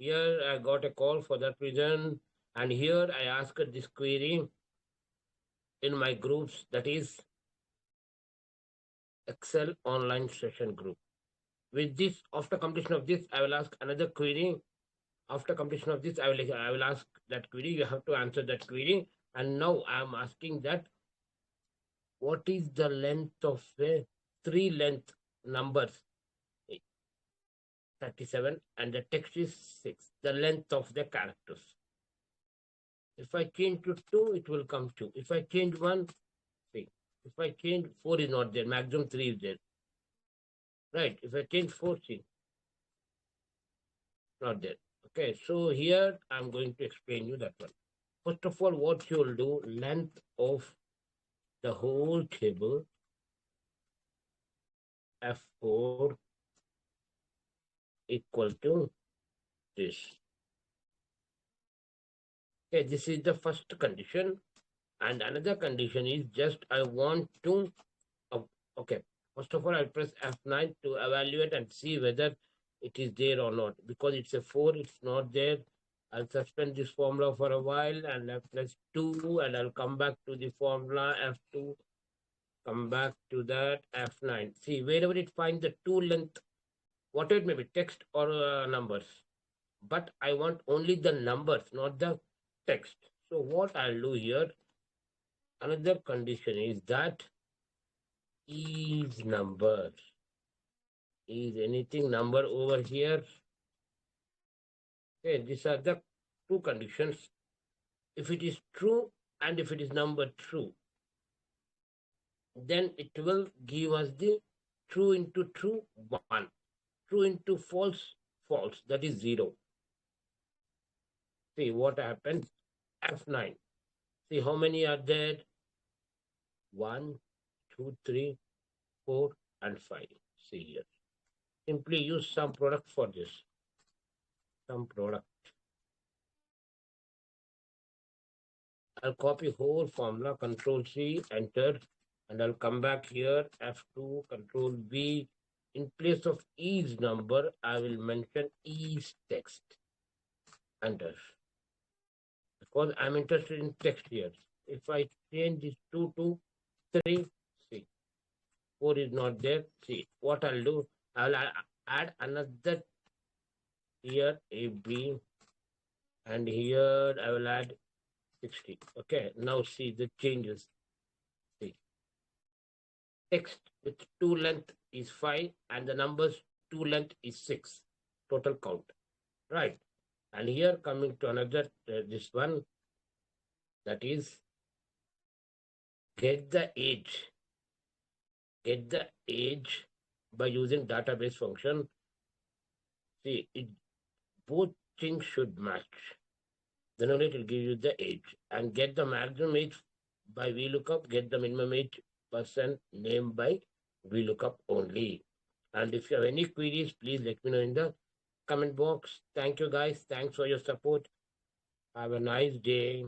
Here I got a call for that reason, and here I asked this query in my groups, that is Excel online session group. With this, after completion of this, I will ask another query. After completion of this, I will ask that query. You have to answer that query. And now I am asking that what is the length of the three length numbers 37 and the text is 6, the length of the characters. If I change to 2, it will come 2. If I change 1, 3. If I change 4 is not there, maximum 3 is there. Right, if I change 4, see, not there. Okay, so here I'm going to explain you that one. First of all, what you'll do, length of the whole table, F4 equal to this. Okay, this is the first condition. And another condition is just I want to, okay, first of all, I'll press F9 to evaluate and see whether it is there or not. Because it's a 4, it's not there. I'll suspend this formula for a while and I'll press 2 and I'll come back to the formula F2, come back to that F9. See, wherever it finds the 2 length, whatever it may be, text or numbers. But I want only the numbers, not the text. So what I'll do here, another condition is that is number. Is anything number over here? Okay, these are the two conditions. If it is true and if it is number true, then it will give us the true into true 1, true into false, false, that is 0. See what happens, F9. See how many are there? 1, 2, 3, 4, and 5. See here. Simply use some product for this. Some product. I'll copy whole formula, Control C, enter, and I'll come back here, F2, Control V. In place of is number, I will mention is text. Enter. Because I'm interested in text here. If I change this 2 to 3, see, 4 is not there. See, what I'll do, I'll add another here, AB, and here I will add 60. Okay, now see the changes. See, text with 2 length is 5 and the numbers 2 length is 6. Total count. Right. And here coming to another, this one, that is get the age. Get the age by using database function. See, both things should match. Then only it will give you the age. And get the maximum age by VLOOKUP, get the minimum age person name by VLOOKUP only. And if you have any queries, please let me know in the comment box. Thank you guys. Thanks for your support. Have a nice day.